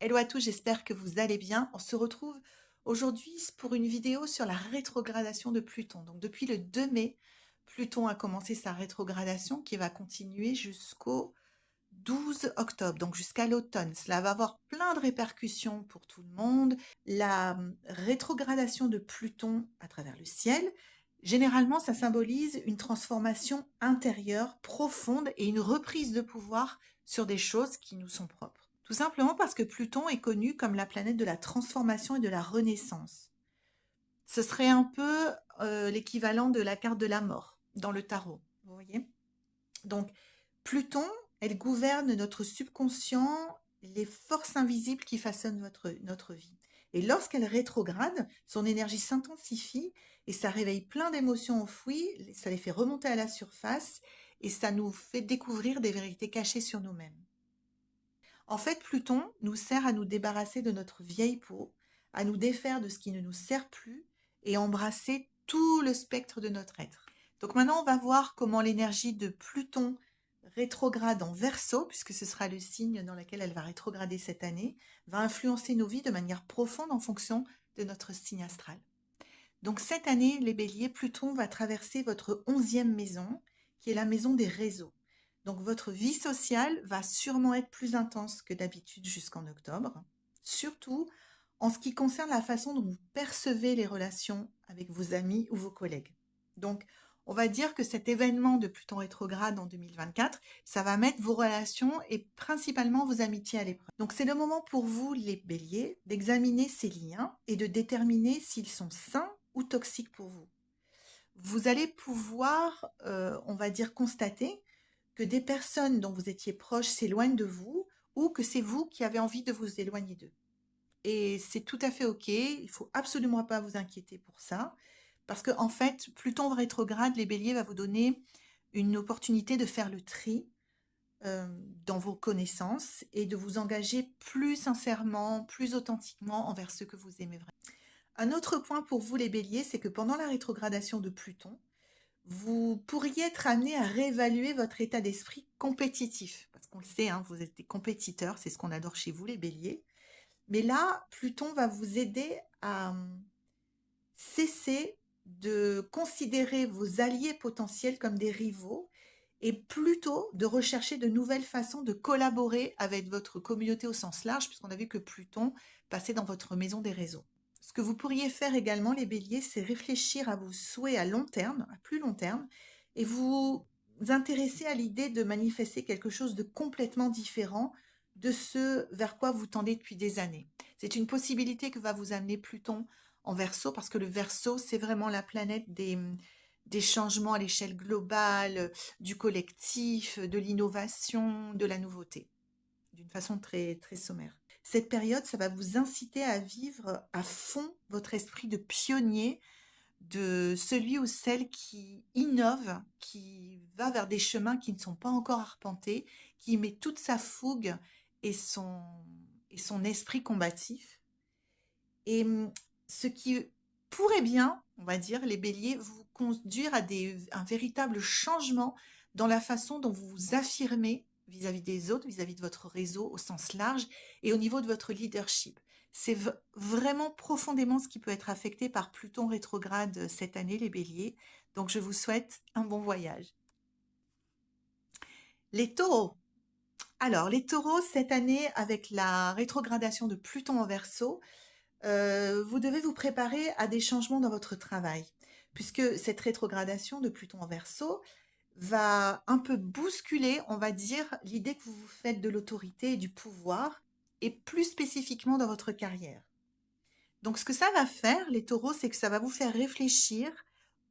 Hello à tous, j'espère que vous allez bien. On se retrouve aujourd'hui pour une vidéo sur la rétrogradation de Pluton. Donc depuis le 2 mai, Pluton a commencé sa rétrogradation qui va continuer jusqu'au 12 octobre, donc jusqu'à l'automne. Cela va avoir plein de répercussions pour tout le monde. La rétrogradation de Pluton à travers le ciel, généralement, ça symbolise une transformation intérieure profonde et une reprise de pouvoir sur des choses qui nous sont propres. Tout simplement parce que Pluton est connu comme la planète de la transformation et de la renaissance. Ce serait un peu l'équivalent de la carte de la mort dans le tarot, vous voyez. Donc, Pluton, elle gouverne notre subconscient, les forces invisibles qui façonnent notre vie. Et lorsqu'elle rétrograde, son énergie s'intensifie et ça réveille plein d'émotions enfouies, ça les fait remonter à la surface et ça nous fait découvrir des vérités cachées sur nous-mêmes. En fait, Pluton nous sert à nous débarrasser de notre vieille peau, à nous défaire de ce qui ne nous sert plus et embrasser tout le spectre de notre être. Donc maintenant, on va voir comment l'énergie de Pluton rétrograde en Verseau, puisque ce sera le signe dans lequel elle va rétrograder cette année, va influencer nos vies de manière profonde en fonction de notre signe astral. Donc cette année, les béliers, Pluton va traverser votre 11e maison, qui est la maison des réseaux. Donc votre vie sociale va sûrement être plus intense que d'habitude jusqu'en octobre, surtout en ce qui concerne la façon dont vous percevez les relations avec vos amis ou vos collègues. Donc on va dire que cet événement de Pluton rétrograde en 2024, ça va mettre vos relations et principalement vos amitiés à l'épreuve. Donc c'est le moment pour vous, les béliers, d'examiner ces liens et de déterminer s'ils sont sains ou toxiques pour vous. Vous allez pouvoir, on va dire, constater que des personnes dont vous étiez proches s'éloignent de vous ou que c'est vous qui avez envie de vous éloigner d'eux. Et c'est tout à fait OK, il faut absolument pas vous inquiéter pour ça, parce que en fait, Pluton rétrograde, les béliers, va vous donner une opportunité de faire le tri dans vos connaissances et de vous engager plus sincèrement, plus authentiquement envers ceux que vous aimez vraiment. Un autre point pour vous les béliers, c'est que pendant la rétrogradation de Pluton, vous pourriez être amené à réévaluer votre état d'esprit compétitif. Parce qu'on le sait, hein, vous êtes des compétiteurs, c'est ce qu'on adore chez vous les béliers. Mais là, Pluton va vous aider à cesser de considérer vos alliés potentiels comme des rivaux et plutôt de rechercher de nouvelles façons de collaborer avec votre communauté au sens large, puisqu'on a vu que Pluton passait dans votre maison des réseaux. Ce que vous pourriez faire également, les béliers, c'est réfléchir à vos souhaits à long terme, à plus long terme, et vous intéresser à l'idée de manifester quelque chose de complètement différent de ce vers quoi vous tendez depuis des années. C'est une possibilité que va vous amener Pluton en Verseau, parce que le Verseau, c'est vraiment la planète des changements à l'échelle globale, du collectif, de l'innovation, de la nouveauté, d'une façon très, très sommaire. Cette période, ça va vous inciter à vivre à fond votre esprit de pionnier, de celui ou celle qui innove, qui va vers des chemins qui ne sont pas encore arpentés, qui met toute sa fougue et son esprit combatif. Et ce qui pourrait bien, on va dire, les béliers, vous conduire à un véritable changement dans la façon dont vous vous affirmez vis-à-vis des autres, vis-à-vis de votre réseau au sens large et au niveau de votre leadership. C'est vraiment profondément ce qui peut être affecté par Pluton rétrograde cette année, les béliers. Donc, je vous souhaite un bon voyage. Les taureaux. Alors, les taureaux, cette année, avec la rétrogradation de Pluton en Verseau, vous devez vous préparer à des changements dans votre travail, puisque cette rétrogradation de Pluton en Verseau va un peu bousculer, on va dire, l'idée que vous vous faites de l'autorité et du pouvoir, et plus spécifiquement dans votre carrière. Donc ce que ça va faire, les taureaux, c'est que ça va vous faire réfléchir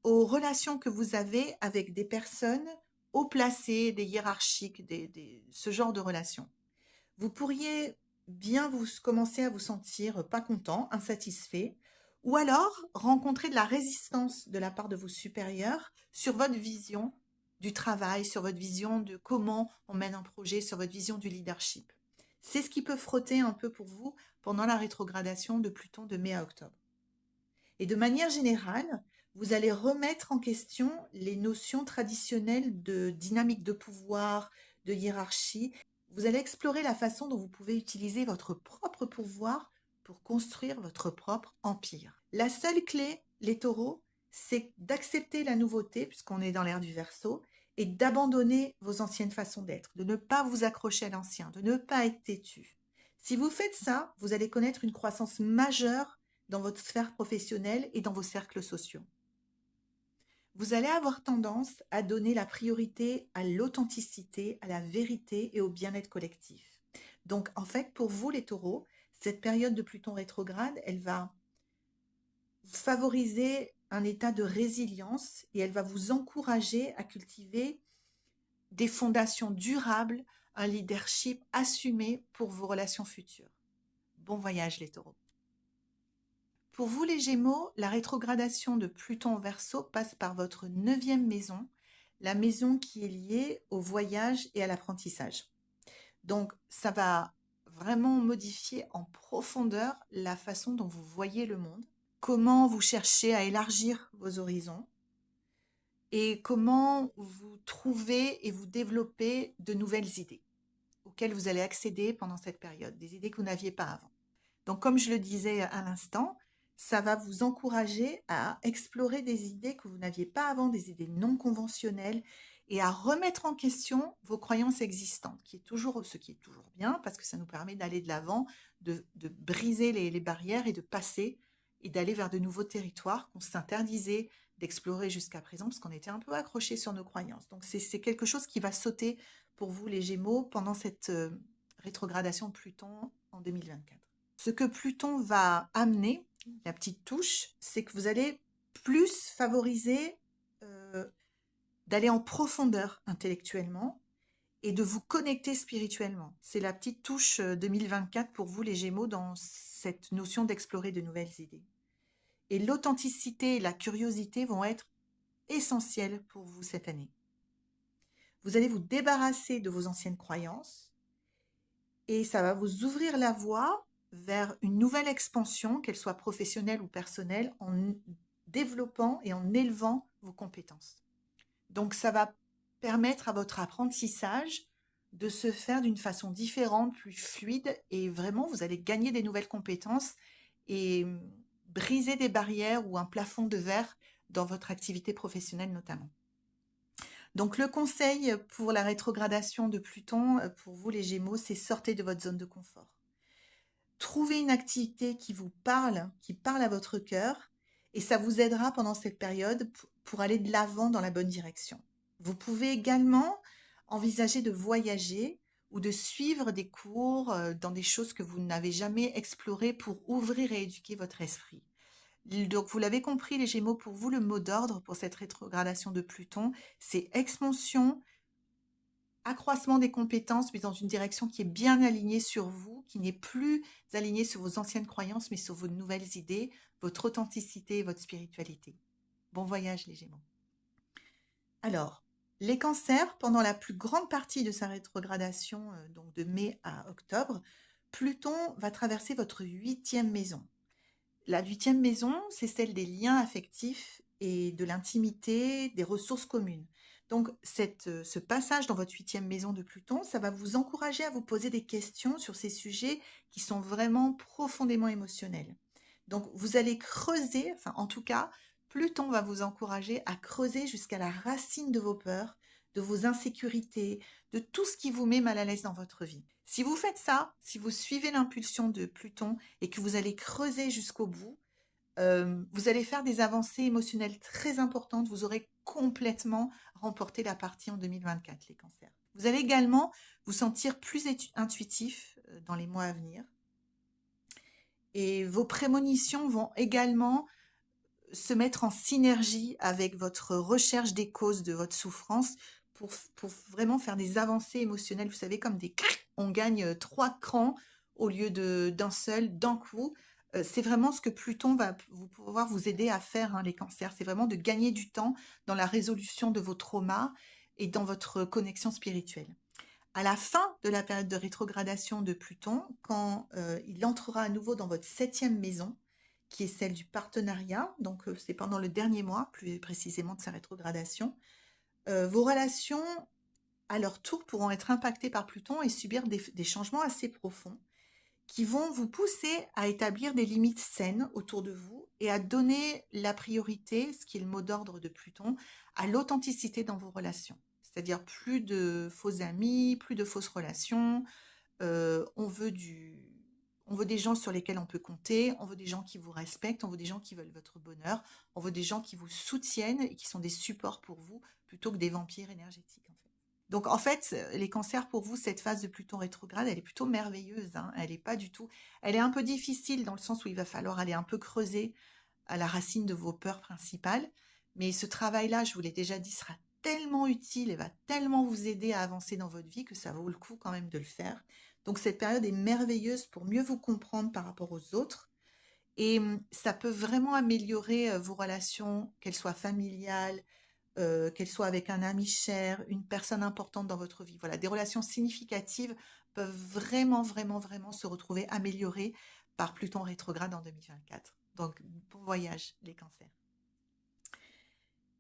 aux relations que vous avez avec des personnes haut placées, des hiérarchiques, ce genre de relations. Vous pourriez bien commencer à vous sentir pas content, insatisfait, ou alors rencontrer de la résistance de la part de vos supérieurs sur votre vision du travail, sur votre vision de comment on mène un projet, sur votre vision du leadership. C'est ce qui peut frotter un peu pour vous pendant la rétrogradation de Pluton de mai à octobre. Et de manière générale, vous allez remettre en question les notions traditionnelles de dynamique de pouvoir, de hiérarchie. Vous allez explorer la façon dont vous pouvez utiliser votre propre pouvoir pour construire votre propre empire. La seule clé, les taureaux, c'est d'accepter la nouveauté, puisqu'on est dans l'ère du Verseau, et d'abandonner vos anciennes façons d'être, de ne pas vous accrocher à l'ancien, de ne pas être têtu. Si vous faites ça, vous allez connaître une croissance majeure dans votre sphère professionnelle et dans vos cercles sociaux. Vous allez avoir tendance à donner la priorité à l'authenticité, à la vérité et au bien-être collectif. Donc, en fait, pour vous, les taureaux, cette période de Pluton rétrograde, elle va favoriser un état de résilience et elle va vous encourager à cultiver des fondations durables, un leadership assumé pour vos relations futures. Bon voyage, les taureaux. Pour vous, les Gémeaux, la rétrogradation de Pluton en Verseau passe par votre 9e maison, la maison qui est liée au voyage et à l'apprentissage. Donc, ça va vraiment modifier en profondeur la façon dont vous voyez le monde, comment vous cherchez à élargir vos horizons et comment vous trouvez et vous développez de nouvelles idées auxquelles vous allez accéder pendant cette période, des idées que vous n'aviez pas avant. Donc, comme je le disais à l'instant, ça va vous encourager à explorer des idées que vous n'aviez pas avant, des idées non conventionnelles, et à remettre en question vos croyances existantes, ce qui est toujours bien, parce que ça nous permet d'aller de l'avant, de briser les barrières et de passer et d'aller vers de nouveaux territoires qu'on s'interdisait d'explorer jusqu'à présent, parce qu'on était un peu accrochés sur nos croyances. Donc, c'est quelque chose qui va sauter pour vous, les Gémeaux, pendant cette rétrogradation de Pluton en 2024. Ce que Pluton va amener, la petite touche, c'est que vous allez plus favoriser d'aller en profondeur intellectuellement et de vous connecter spirituellement. C'est la petite touche 2024 pour vous, les Gémeaux, dans cette notion d'explorer de nouvelles idées. Et l'authenticité et la curiosité vont être essentielles pour vous cette année. Vous allez vous débarrasser de vos anciennes croyances et ça va vous ouvrir la voie vers une nouvelle expansion, qu'elle soit professionnelle ou personnelle, en développant et en élevant vos compétences. Donc, ça va permettre à votre apprentissage de se faire d'une façon différente, plus fluide, et vraiment, vous allez gagner des nouvelles compétences et briser des barrières ou un plafond de verre dans votre activité professionnelle notamment. Donc, le conseil pour la rétrogradation de Pluton, pour vous les Gémeaux, c'est sortez de votre zone de confort. Trouvez une activité qui vous parle, qui parle à votre cœur, et ça vous aidera pendant cette période pour aller de l'avant dans la bonne direction. Vous pouvez également envisager de voyager ou de suivre des cours dans des choses que vous n'avez jamais explorées pour ouvrir et éduquer votre esprit. Donc, vous l'avez compris, les Gémeaux, pour vous, le mot d'ordre pour cette rétrogradation de Pluton, c'est expansion, accroissement des compétences, mais dans une direction qui est bien alignée sur vous, qui n'est plus alignée sur vos anciennes croyances, mais sur vos nouvelles idées, votre authenticité et votre spiritualité. Bon voyage, les Gémeaux. Alors, les cancers, pendant la plus grande partie de sa rétrogradation, donc de mai à octobre, Pluton va traverser votre 8e maison. La 8e maison, c'est celle des liens affectifs et de l'intimité, des ressources communes. Donc, ce passage dans votre 8e maison de Pluton, ça va vous encourager à vous poser des questions sur ces sujets qui sont vraiment profondément émotionnels. Donc, vous allez creuser, enfin, en tout cas, Pluton va vous encourager à creuser jusqu'à la racine de vos peurs, de vos insécurités, de tout ce qui vous met mal à l'aise dans votre vie. Si vous faites ça, si vous suivez l'impulsion de Pluton et que vous allez creuser jusqu'au bout, vous allez faire des avancées émotionnelles très importantes. Vous aurez complètement remporté la partie en 2024, les cancers. Vous allez également vous sentir plus intuitif dans les mois à venir. Et vos prémonitions vont également se mettre en synergie avec votre recherche des causes de votre souffrance pour vraiment faire des avancées émotionnelles. Vous savez, comme on gagne 3 crans au lieu d'un seul, d'un coup. C'est vraiment ce que Pluton va pouvoir vous aider à faire, hein, les cancers. C'est vraiment de gagner du temps dans la résolution de vos traumas et dans votre connexion spirituelle. À la fin de la période de rétrogradation de Pluton, quand il entrera à nouveau dans votre 7e maison, qui est celle du partenariat, donc c'est pendant le dernier mois, plus précisément de sa rétrogradation, vos relations à leur tour, pourront être impactés par Pluton et subir des changements assez profonds qui vont vous pousser à établir des limites saines autour de vous et à donner la priorité, ce qui est le mot d'ordre de Pluton, à l'authenticité dans vos relations. C'est-à-dire plus de faux amis, plus de fausses relations. On veut on veut des gens sur lesquels on peut compter, on veut des gens qui vous respectent, on veut des gens qui veulent votre bonheur, on veut des gens qui vous soutiennent et qui sont des supports pour vous plutôt que des vampires énergétiques en fait. Donc en fait, les cancers pour vous, cette phase de Pluton rétrograde, elle est plutôt merveilleuse, hein. Elle est pas du tout, elle est un peu difficile dans le sens où il va falloir aller un peu creuser à la racine de vos peurs principales. Mais ce travail-là, je vous l'ai déjà dit, sera tellement utile et va tellement vous aider à avancer dans votre vie que ça vaut le coup quand même de le faire. Donc cette période est merveilleuse pour mieux vous comprendre par rapport aux autres. Et ça peut vraiment améliorer vos relations, qu'elles soient familiales, qu'elle soit avec un ami cher, une personne importante dans votre vie. Voilà, des relations significatives peuvent vraiment, vraiment, vraiment se retrouver améliorées par Pluton rétrograde en 2024. Donc, bon voyage, les cancers.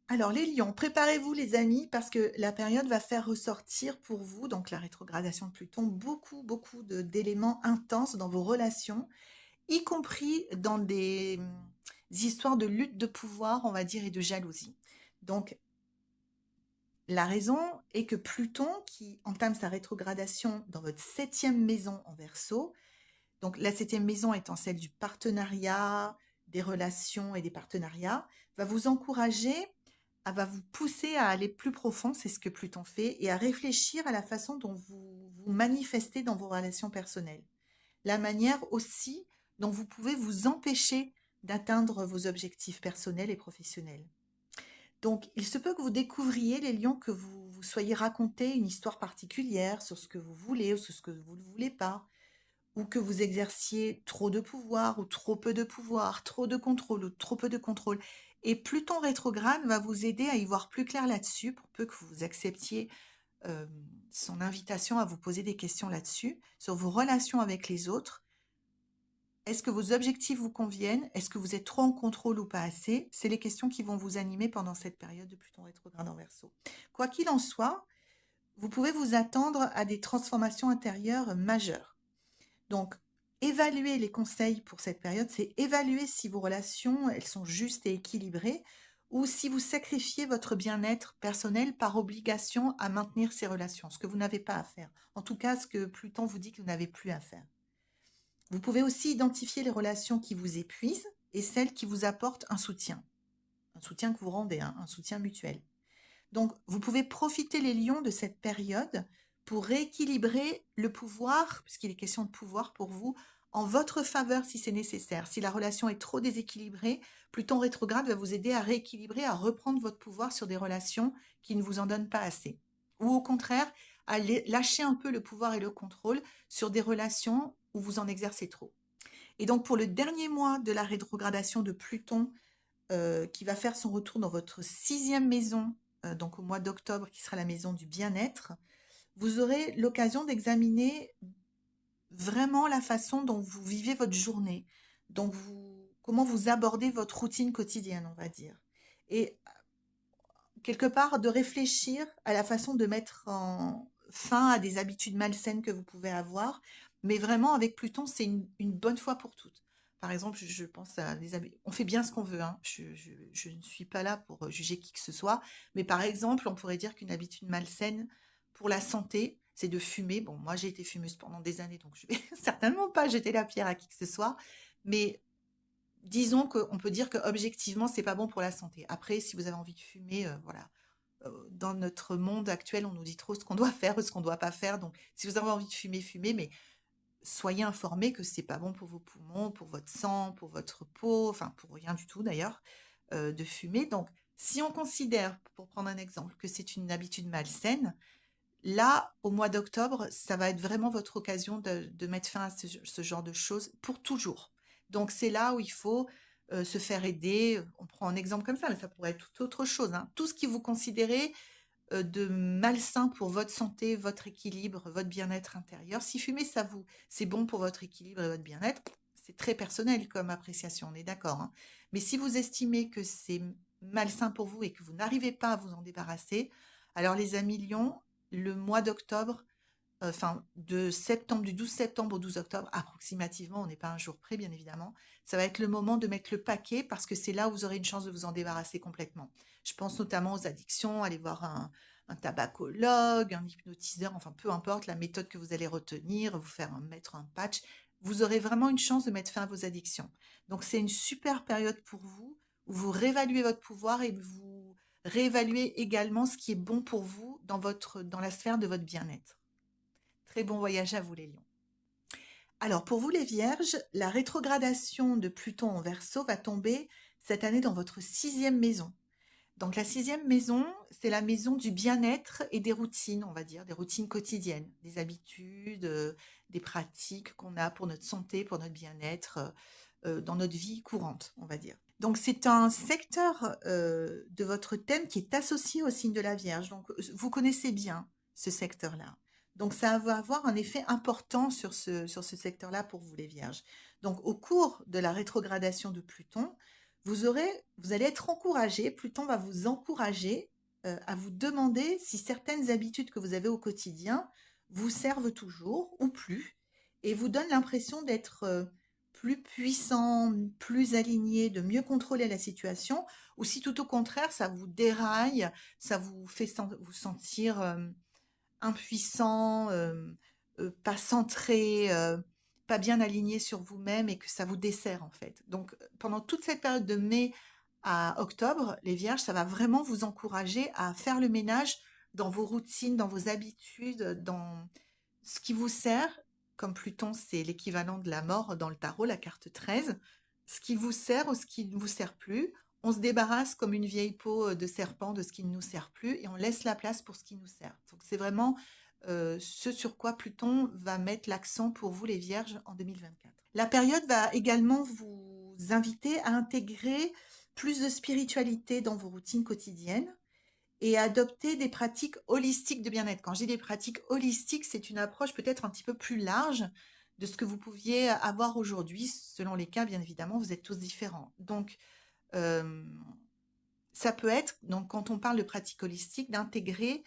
Alors, les lions, préparez-vous, les amis, parce que la période va faire ressortir pour vous, donc la rétrogradation de Pluton, beaucoup, beaucoup d'éléments intenses dans vos relations, y compris dans des histoires de lutte de pouvoir, on va dire, et de jalousie. Donc, la raison est que Pluton, qui entame sa rétrogradation dans votre 7e maison en Verseau, donc la 7e maison étant celle du partenariat, des relations et des partenariats, va vous encourager, va vous pousser à aller plus profond, c'est ce que Pluton fait, et à réfléchir à la façon dont vous vous manifestez dans vos relations personnelles. La manière aussi dont vous pouvez vous empêcher d'atteindre vos objectifs personnels et professionnels. Donc, il se peut que vous découvriez, les lions, que vous soyez raconté une histoire particulière sur ce que vous voulez ou sur ce que vous ne voulez pas, ou que vous exerciez trop de pouvoir ou trop peu de pouvoir, trop de contrôle ou trop peu de contrôle. Et Pluton rétrograde va vous aider à y voir plus clair là-dessus, pour peu que vous acceptiez euh, son invitation à vous poser des questions là-dessus, sur vos relations avec les autres. Est-ce que vos objectifs vous conviennent? Est-ce que vous êtes trop en contrôle ou pas assez? C'est les questions qui vont vous animer pendant cette période de Pluton rétrograde en Verseau. Quoi qu'il en soit, vous pouvez vous attendre à des transformations intérieures majeures. Donc, évaluer les conseils pour cette période, c'est évaluer si vos relations, elles sont justes et équilibrées, ou si vous sacrifiez votre bien-être personnel par obligation à maintenir ces relations, ce que vous n'avez pas à faire. En tout cas, ce que Pluton vous dit que vous n'avez plus à faire. Vous pouvez aussi identifier les relations qui vous épuisent et celles qui vous apportent un soutien que vous rendez, hein, un soutien mutuel. Donc, vous pouvez profiter, les lions, de cette période pour rééquilibrer le pouvoir, puisqu'il est question de pouvoir pour vous, en votre faveur si c'est nécessaire. Si la relation est trop déséquilibrée, Pluton rétrograde va vous aider à rééquilibrer, à reprendre votre pouvoir sur des relations qui ne vous en donnent pas assez. Ou au contraire, à lâcher un peu le pouvoir et le contrôle sur des relations où vous en exercez trop. Et donc, pour le dernier mois de la rétrogradation de Pluton, qui va faire son retour dans votre 6e maison, donc au mois d'octobre, qui sera la maison du bien-être, vous aurez l'occasion d'examiner vraiment la façon dont vous vivez votre journée, comment vous abordez votre routine quotidienne, on va dire. Et quelque part, de réfléchir à la façon de mettre fin à des habitudes malsaines que vous pouvez avoir, mais vraiment avec Pluton, c'est une bonne fois pour toutes. Par exemple, je pense à des habitudes. On fait bien ce qu'on veut, hein. Je ne suis pas là pour juger qui que ce soit, mais par exemple, on pourrait dire qu'une habitude malsaine pour la santé, c'est de fumer. Bon, moi, j'ai été fumeuse pendant des années, donc je vais certainement pas jeter la pierre à qui que ce soit, mais disons qu'on peut dire qu'objectivement, c'est pas bon pour la santé. Après, si vous avez envie de fumer, voilà. Dans notre monde actuel, on nous dit trop ce qu'on doit faire, ce qu'on doit pas faire. Donc, si vous avez envie de fumer, fumez, mais soyez informés que c'est pas bon pour vos poumons, pour votre sang, pour votre peau, enfin pour rien du tout d'ailleurs, de fumer. Donc, si on considère, pour prendre un exemple, que c'est une habitude malsaine, là, au mois d'octobre, ça va être vraiment votre occasion de mettre fin à ce genre de choses pour toujours. Donc, c'est là où il faut se faire aider. On prend un exemple comme ça, mais ça pourrait être tout autre chose, hein. Tout ce qui vous considérez de malsain pour votre santé, votre équilibre, votre bien-être intérieur. Si fumer, c'est bon pour votre équilibre et votre bien-être, c'est très personnel comme appréciation, on est d'accord, hein. Mais si vous estimez que c'est malsain pour vous et que vous n'arrivez pas à vous en débarrasser, alors les amis lions, le mois d'octobre, enfin du 12 septembre au 12 octobre, approximativement, on n'est pas un jour près, bien évidemment, ça va être le moment de mettre le paquet parce que c'est là où vous aurez une chance de vous en débarrasser complètement. Je pense notamment aux addictions, aller voir un tabacologue, un hypnotiseur, enfin peu importe la méthode que vous allez retenir, vous faire mettre un patch, vous aurez vraiment une chance de mettre fin à vos addictions. Donc c'est une super période pour vous où vous réévaluez votre pouvoir et vous réévaluez également ce qui est bon pour vous dans la sphère de votre bien-être. Très bon voyage à vous les lions. Alors pour vous les vierges, la rétrogradation de Pluton en Verseau va tomber cette année dans votre 6e maison. Donc la 6e maison, c'est la maison du bien-être et des routines, on va dire, des routines quotidiennes, des habitudes, des pratiques qu'on a pour notre santé, pour notre bien-être, dans notre vie courante, on va dire. Donc c'est un secteur de votre thème qui est associé au signe de la Vierge. Donc vous connaissez bien ce secteur-là. Donc ça va avoir un effet important sur ce secteur-là pour vous les Vierges. Donc au cours de la rétrogradation de Pluton, vous allez être encouragé, Pluton va vous encourager à vous demander si certaines habitudes que vous avez au quotidien vous servent toujours ou plus, et vous donne l'impression d'être plus puissant, plus aligné, de mieux contrôler la situation, ou si tout au contraire, ça vous déraille, ça vous fait vous sentir impuissant, pas centré, pas bien aligné sur vous-même et que ça vous dessert en fait. Donc pendant toute cette période de mai à octobre, les vierges, ça va vraiment vous encourager à faire le ménage dans vos routines, dans vos habitudes, dans ce qui vous sert, comme Pluton, c'est l'équivalent de la mort dans le tarot, la carte 13, ce qui vous sert ou ce qui ne vous sert plus. On se débarrasse comme une vieille peau de serpent de ce qui ne nous sert plus et on laisse la place pour ce qui nous sert. Donc c'est vraiment ce sur quoi Pluton va mettre l'accent pour vous les vierges en 2024. La période va également vous inviter à intégrer plus de spiritualité dans vos routines quotidiennes et adopter des pratiques holistiques de bien-être. Quand je dis des pratiques holistiques, c'est une approche peut-être un petit peu plus large de ce que vous pouviez avoir aujourd'hui. Selon les cas, bien évidemment, vous êtes tous différents. Donc, euh, ça peut être, donc quand on parle de pratiques holistiques, d'intégrer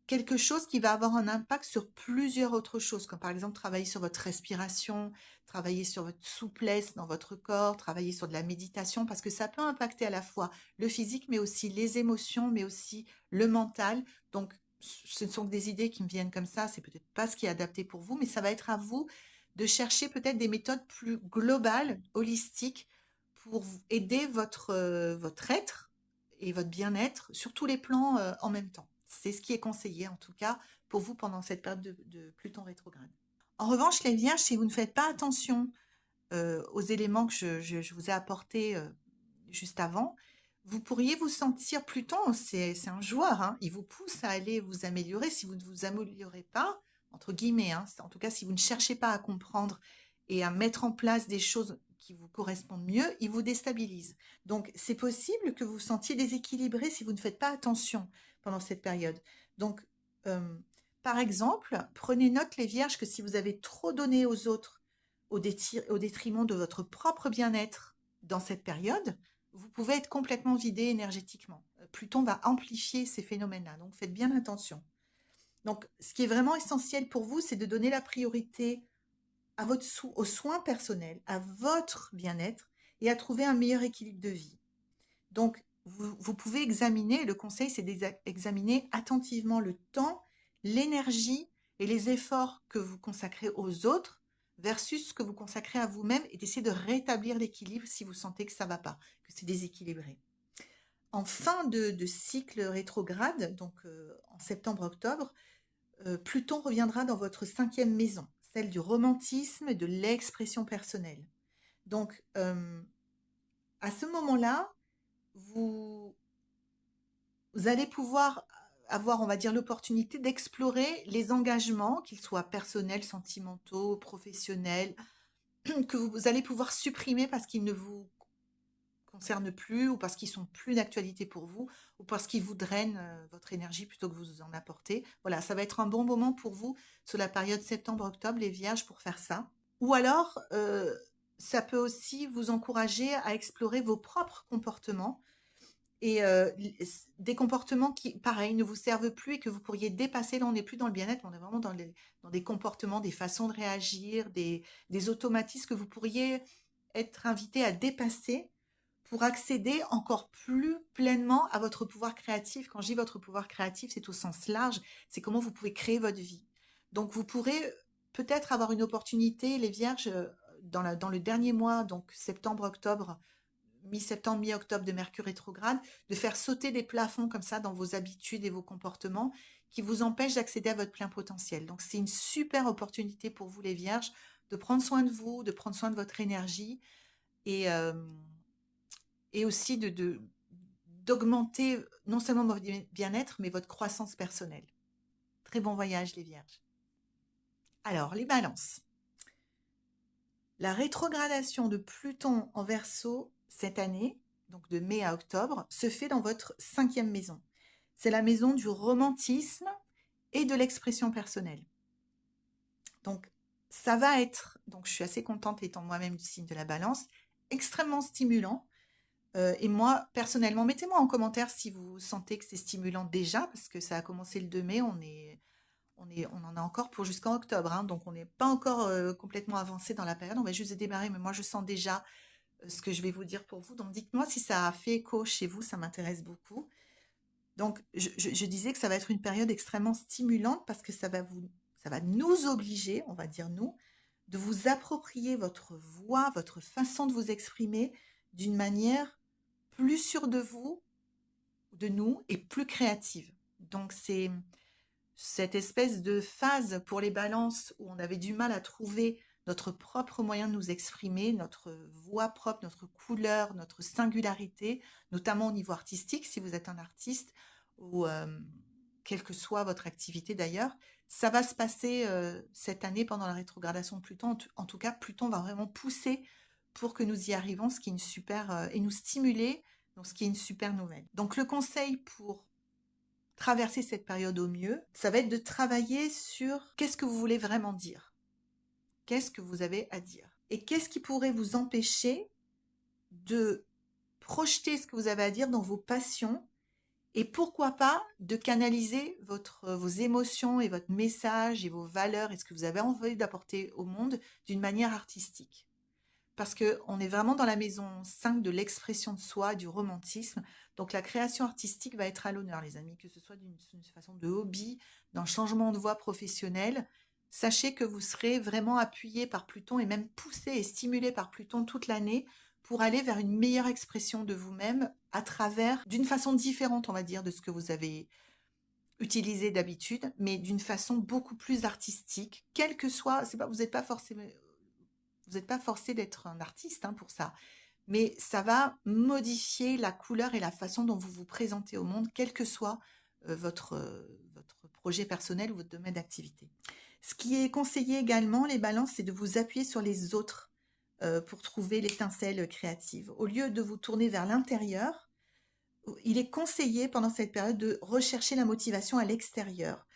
quelque chose qui va avoir un impact sur plusieurs autres choses, comme par exemple travailler sur votre respiration, travailler sur votre souplesse dans votre corps, travailler sur de la méditation, parce que ça peut impacter à la fois le physique, mais aussi les émotions, mais aussi le mental. Donc, ce sont des idées qui me viennent comme ça, c'est peut-être pas ce qui est adapté pour vous, mais ça va être à vous de chercher peut-être des méthodes plus globales, holistiques, pour aider votre être et votre bien-être sur tous les plans en même temps. C'est ce qui est conseillé en tout cas pour vous pendant cette période de Pluton rétrograde. En revanche, les vierges, si vous ne faites pas attention aux éléments que je vous ai apportés juste avant, vous pourriez vous sentir, Pluton, c'est un joueur, hein, il vous pousse à aller vous améliorer si vous ne vous améliorez pas, entre guillemets, hein, en tout cas si vous ne cherchez pas à comprendre et à mettre en place des choses qui vous correspondent mieux, il vous déstabilise. Donc c'est possible que vous vous sentiez déséquilibré si vous ne faites pas attention pendant cette période. Donc, euh, par exemple, prenez note les vierges que si vous avez trop donné aux autres au détriment de votre propre bien-être dans cette période, vous pouvez être complètement vidé énergétiquement. Pluton va amplifier ces phénomènes-là, donc faites bien attention. Donc, ce qui est vraiment essentiel pour vous, c'est de donner la priorité aux soins personnels, à votre bien-être et à trouver un meilleur équilibre de vie. Donc, vous pouvez examiner, le conseil, c'est d'examiner attentivement le temps, l'énergie et les efforts que vous consacrez aux autres versus ce que vous consacrez à vous-même et d'essayer de rétablir l'équilibre si vous sentez que ça ne va pas, que c'est déséquilibré. En fin de cycle rétrograde, donc en septembre-octobre, Pluton reviendra dans votre 5e maison, celle du romantisme et de l'expression personnelle. Donc, à ce moment-là, vous, vous allez pouvoir avoir, on va dire, l'opportunité d'explorer les engagements, qu'ils soient personnels, sentimentaux, professionnels, que vous allez pouvoir supprimer parce qu'ils ne vous concernent plus ou parce qu'ils sont plus d'actualité pour vous ou parce qu'ils vous drainent votre énergie plutôt que vous en apportez. Voilà, ça va être un bon moment pour vous sur la période septembre-octobre, les vierges, pour faire ça. Ou alors, ça peut aussi vous encourager à explorer vos propres comportements et des comportements qui, pareil, ne vous servent plus et que vous pourriez dépasser. Là, on n'est plus dans le bien-être, on est vraiment dans des comportements, des façons de réagir, des automatismes que vous pourriez être invité à dépasser pour accéder encore plus pleinement à votre pouvoir créatif. Quand je dis votre pouvoir créatif, c'est au sens large, c'est comment vous pouvez créer votre vie. Donc, vous pourrez peut-être avoir une opportunité, les vierges, dans le dernier mois, donc septembre-octobre, mi-septembre, mi-octobre de Mercure rétrograde, de faire sauter des plafonds comme ça dans vos habitudes et vos comportements qui vous empêchent d'accéder à votre plein potentiel. Donc, c'est une super opportunité pour vous, les vierges, de prendre soin de vous, de prendre soin de votre énergie et, aussi d'augmenter non seulement votre bien-être, mais votre croissance personnelle. Très bon voyage, les vierges. Alors, les balances. La rétrogradation de Pluton en Verseau cette année, donc de mai à octobre, se fait dans votre 5e maison. C'est la maison du romantisme et de l'expression personnelle. Donc, ça va être, donc je suis assez contente étant moi-même du signe de la Balance, extrêmement stimulant. Et moi, personnellement, mettez-moi en commentaire si vous sentez que c'est stimulant déjà, parce que ça a commencé le 2 mai, on en a encore pour jusqu'en octobre, hein, donc on n'est pas encore complètement avancé dans la période, on va juste démarrer, mais moi je sens déjà ce que je vais vous dire pour vous, donc dites-moi si ça a fait écho chez vous, ça m'intéresse beaucoup. Donc je disais que ça va être une période extrêmement stimulante parce que ça va nous obliger, on va dire nous, de vous approprier votre voix, votre façon de vous exprimer d'une manière plus sûre de vous, de nous, et plus créative. Donc c'est cette espèce de phase pour les balances où on avait du mal à trouver notre propre moyen de nous exprimer, notre voix propre, notre couleur, notre singularité, notamment au niveau artistique, si vous êtes un artiste, ou quelle que soit votre activité d'ailleurs, ça va se passer cette année pendant la rétrogradation de Pluton. En tout cas, Pluton va vraiment pousser pour que nous y arrivons, ce qui est une super, et nous stimuler, donc ce qui est une super nouvelle. Donc le conseil pour traverser cette période au mieux, ça va être de travailler sur qu'est-ce que vous voulez vraiment dire. Qu'est-ce que vous avez à dire? Et qu'est-ce qui pourrait vous empêcher de projeter ce que vous avez à dire dans vos passions et pourquoi pas de canaliser vos émotions et votre message et vos valeurs et ce que vous avez envie d'apporter au monde d'une manière artistique. Parce qu'on est vraiment dans la maison 5 de l'expression de soi, du romantisme. Donc la création artistique va être à l'honneur, les amis, que ce soit d'une façon de hobby, d'un changement de voie professionnelle. Sachez que vous serez vraiment appuyé par Pluton et même poussé et stimulé par Pluton toute l'année pour aller vers une meilleure expression de vous-même à travers, d'une façon différente, on va dire, de ce que vous avez utilisé d'habitude, mais d'une façon beaucoup plus artistique, quel que soit, c'est pas, vous n'êtes pas forcé d'être un artiste hein, pour ça, mais ça va modifier la couleur et la façon dont vous vous présentez au monde, quel que soit votre projet personnel ou votre domaine d'activité. Ce qui est conseillé également, les balances, c'est de vous appuyer sur les autres pour trouver l'étincelle créative. Au lieu de vous tourner vers l'intérieur, il est conseillé pendant cette période de rechercher la motivation à l'extérieur.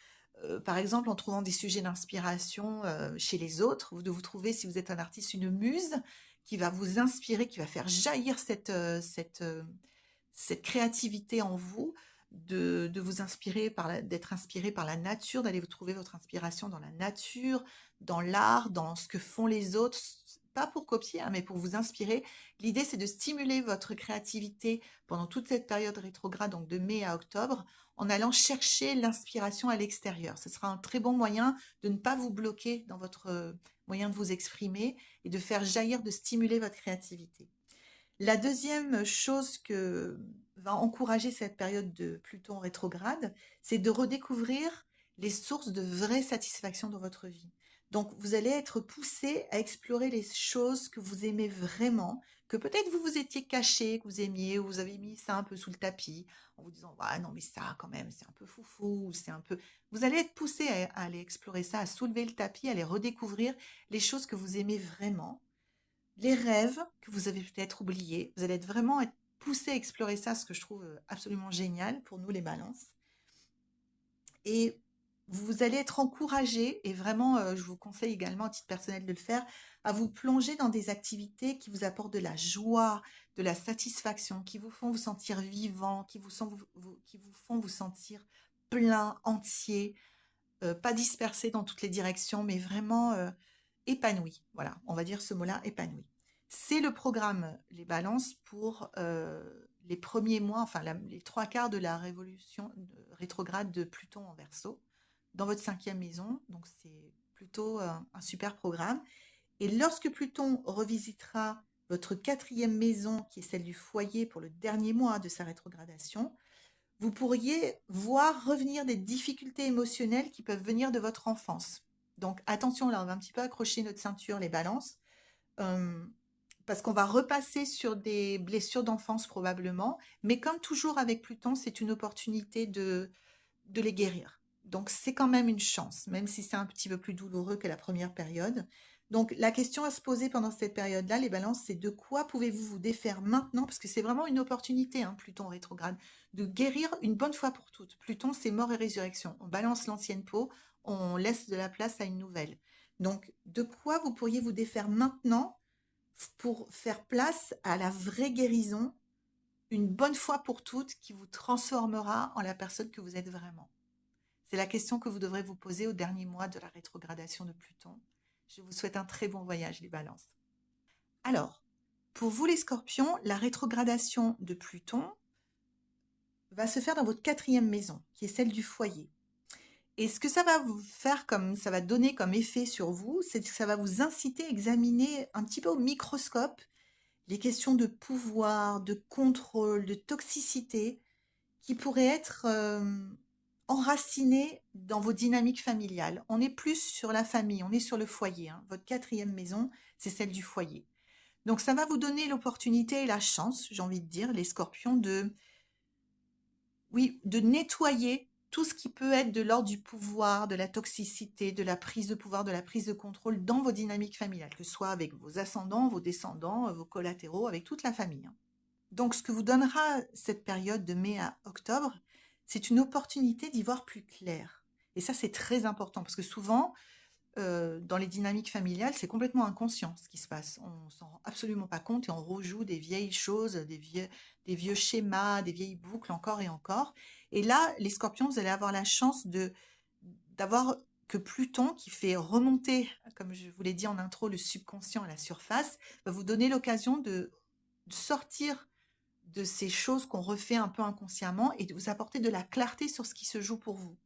Par exemple, en trouvant des sujets d'inspiration chez les autres, de vous trouver, si vous êtes un artiste, une muse qui va vous inspirer, qui va faire jaillir cette créativité en vous, de vous inspirer d'être inspiré par la nature, d'aller vous trouver votre inspiration dans la nature, dans l'art, dans ce que font les autres, pas pour copier, hein, mais pour vous inspirer. L'idée, c'est de stimuler votre créativité pendant toute cette période rétrograde, donc de mai à octobre, en allant chercher l'inspiration à l'extérieur. Ce sera un très bon moyen de ne pas vous bloquer dans votre moyen de vous exprimer et de faire jaillir, de stimuler votre créativité. La deuxième chose que va encourager cette période de Pluton rétrograde, c'est de redécouvrir les sources de vraie satisfaction dans votre vie. Donc, vous allez être poussé à explorer les choses que vous aimez vraiment, que peut-être vous vous étiez caché, que vous aimiez, ou vous avez mis ça un peu sous le tapis, en vous disant, ah non, mais ça, quand même, c'est un peu foufou, c'est un peu... Vous allez être poussé à aller explorer ça, à soulever le tapis, à aller redécouvrir les choses que vous aimez vraiment, les rêves que vous avez peut-être oubliés. Vous allez vraiment être poussé à explorer ça, ce que je trouve absolument génial pour nous les balances. Et vous allez être encouragé, et vraiment, je vous conseille également à titre personnel de le faire, à vous plonger dans des activités qui vous apportent de la joie, de la satisfaction, qui vous font vous sentir vivant, qui vous font vous sentir plein, entier, pas dispersé dans toutes les directions, mais vraiment épanoui. Voilà, on va dire ce mot-là, épanoui. C'est le programme Les Balances pour les premiers mois, enfin les trois quarts de la révolution rétrograde de Pluton en Verseau, dans votre cinquième maison. Donc c'est plutôt un super programme. Et lorsque Pluton revisitera votre quatrième maison, qui est celle du foyer pour le dernier mois de sa rétrogradation, vous pourriez voir revenir des difficultés émotionnelles qui peuvent venir de votre enfance. Donc attention, là on va un petit peu accrocher notre ceinture, les balances, euh, parce qu'on va repasser sur des blessures d'enfance probablement, mais comme toujours avec Pluton, c'est une opportunité de les guérir. Donc c'est quand même une chance, même si c'est un petit peu plus douloureux que la première période. Donc la question à se poser pendant cette période-là, les balances, c'est de quoi pouvez-vous vous défaire maintenant? Parce que c'est vraiment une opportunité, hein, Pluton rétrograde, de guérir une bonne fois pour toutes. Pluton, c'est mort et résurrection. On balance l'ancienne peau, on laisse de la place à une nouvelle. Donc de quoi vous pourriez vous défaire maintenant pour faire place à la vraie guérison, une bonne fois pour toutes, qui vous transformera en la personne que vous êtes vraiment? C'est la question que vous devrez vous poser au dernier mois de la rétrogradation de Pluton. Je vous souhaite un très bon voyage, les balances. Alors, pour vous les scorpions, la rétrogradation de Pluton va se faire dans votre quatrième maison, qui est celle du foyer. Et ce que ça va vous faire comme, ça va donner comme effet sur vous, c'est que ça va vous inciter à examiner un petit peu au microscope les questions de pouvoir, de contrôle, de toxicité, qui pourraient être enracinées dans vos dynamiques familiales. On est plus sur la famille, on est sur le foyer, hein. Votre quatrième maison, c'est celle du foyer. Donc ça va vous donner l'opportunité et la chance, j'ai envie de dire, les scorpions, oui, de nettoyer tout ce qui peut être de l'ordre du pouvoir, de la toxicité, de la prise de pouvoir, de la prise de contrôle dans vos dynamiques familiales, que ce soit avec vos ascendants, vos descendants, vos collatéraux, avec toute la famille, hein. Donc, ce que vous donnera cette période de mai à octobre, c'est une opportunité d'y voir plus clair. Et ça, c'est très important parce que souvent, dans les dynamiques familiales, c'est complètement inconscient ce qui se passe. On s'en rend absolument pas compte et on rejoue des vieilles choses, des vieux schémas, des vieilles boucles encore et encore. Et là, les scorpions, vous allez avoir la chance d'avoir que Pluton, qui fait remonter, comme je vous l'ai dit en intro, le subconscient à la surface, va vous donner l'occasion de sortir de ces choses qu'on refait un peu inconsciemment et de vous apporter de la clarté sur ce qui se joue pour vous.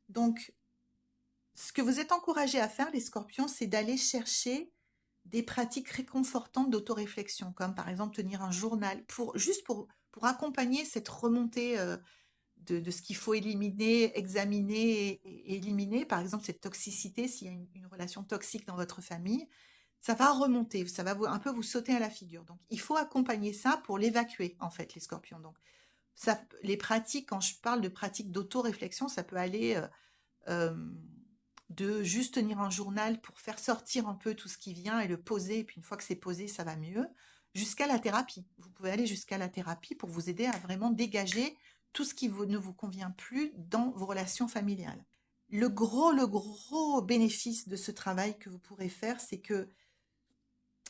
Donc, ce que vous êtes encouragé à faire, les scorpions, c'est d'aller chercher des pratiques réconfortantes d'autoréflexion, comme par exemple tenir un journal, pour accompagner cette remontée de ce qu'il faut éliminer, examiner et éliminer. Par exemple, cette toxicité, s'il y a une relation toxique dans votre famille, ça va remonter, ça va un peu vous sauter à la figure. Donc, il faut accompagner ça pour l'évacuer, en fait, les scorpions. Donc, ça, les pratiques, quand je parle de pratiques d'autoréflexion, ça peut aller euh, de juste tenir un journal pour faire sortir un peu tout ce qui vient et le poser, et puis une fois que c'est posé, ça va mieux, jusqu'à la thérapie. Vous pouvez aller jusqu'à la thérapie pour vous aider à vraiment dégager tout ce qui ne vous convient plus dans vos relations familiales. Le gros bénéfice de ce travail que vous pourrez faire, c'est que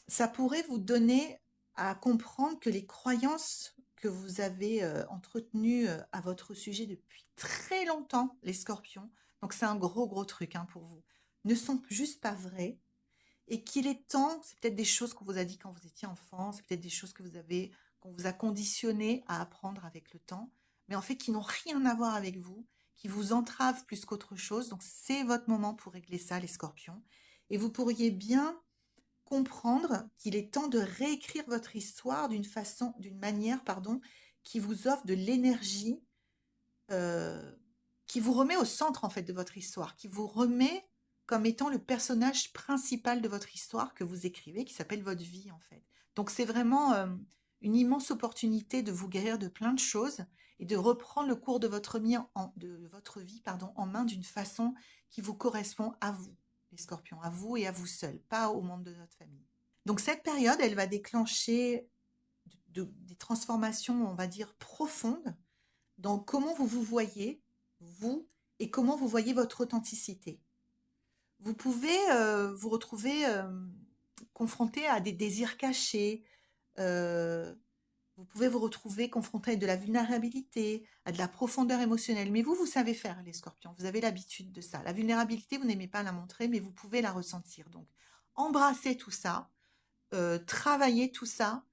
ça pourrait vous donner à comprendre que les croyances que vous avez entretenues à votre sujet depuis très longtemps, les scorpions, donc c'est un gros truc, hein, pour vous, ne sont juste pas vraies, et qu'il est temps, c'est peut-être des choses qu'on vous a dit quand vous étiez enfant, c'est peut-être des choses qu'on vous a conditionné à apprendre avec le temps, mais en fait qui n'ont rien à voir avec vous, qui vous entravent plus qu'autre chose. Donc c'est votre moment pour régler ça, les scorpions. Et vous pourriez bien comprendre qu'il est temps de réécrire votre histoire d'une manière, pardon, qui vous offre de l'énergie, euh, qui vous remet au centre en fait de votre histoire, qui vous remet comme étant le personnage principal de votre histoire que vous écrivez, qui s'appelle votre vie en fait. Donc c'est vraiment une immense opportunité de vous guérir de plein de choses et de reprendre le cours de votre vie, pardon, en main d'une façon qui vous correspond à vous, les scorpions, à vous et à vous seuls, pas aux membres de votre famille. Donc cette période, elle va déclencher des transformations, on va dire, profondes dans comment vous vous voyez, vous et comment vous voyez votre authenticité. Vous pouvez vous retrouver confronté à des désirs cachés, euh, vous pouvez vous retrouver confronté à de la vulnérabilité, à de la profondeur émotionnelle. Mais vous savez faire, les scorpions. Vous avez l'habitude de ça. La vulnérabilité, vous n'aimez pas la montrer, mais vous pouvez la ressentir. Donc, embrassez tout ça, travaillez tout ça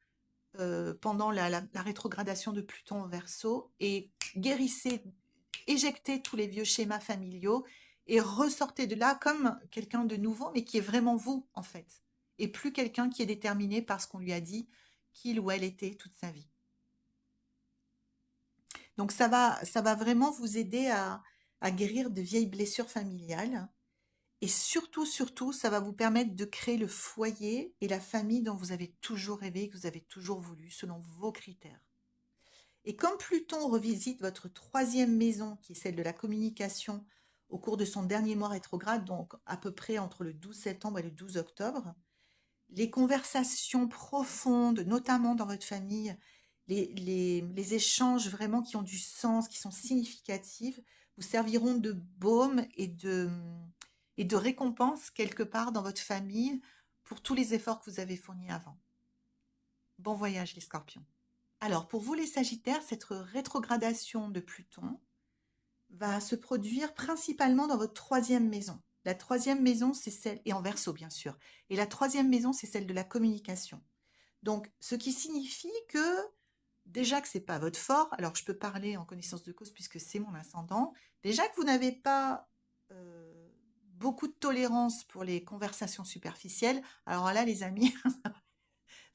pendant la rétrogradation de Pluton au Verseau et guérissez, éjectez tous les vieux schémas familiaux et ressortez de là comme quelqu'un de nouveau, mais qui est vraiment vous, en fait. Et plus quelqu'un qui est déterminé par ce qu'on lui a dit qu'il ou elle était toute sa vie. Donc ça va vraiment vous aider à guérir de vieilles blessures familiales. Et surtout, surtout, ça va vous permettre de créer le foyer et la famille dont vous avez toujours rêvé, que vous avez toujours voulu, selon vos critères. Et comme Pluton revisite votre troisième maison, qui est celle de la communication, au cours de son dernier mois rétrograde, donc à peu près entre le 12 septembre et le 12 octobre, les conversations profondes, notamment dans votre famille, les échanges vraiment qui ont du sens, qui sont significatifs, vous serviront de baume et de récompense quelque part dans votre famille pour tous les efforts que vous avez fournis avant. Bon voyage les scorpions. Alors pour vous les sagittaires, cette rétrogradation de Pluton va se produire principalement dans votre troisième maison. La troisième maison, c'est celle, et en verso bien sûr, et la troisième maison, c'est celle de la communication. Donc, ce qui signifie que, déjà que c'est pas votre fort, alors je peux parler en connaissance de cause puisque c'est mon ascendant, déjà que vous n'avez pas beaucoup de tolérance pour les conversations superficielles, alors là, les amis,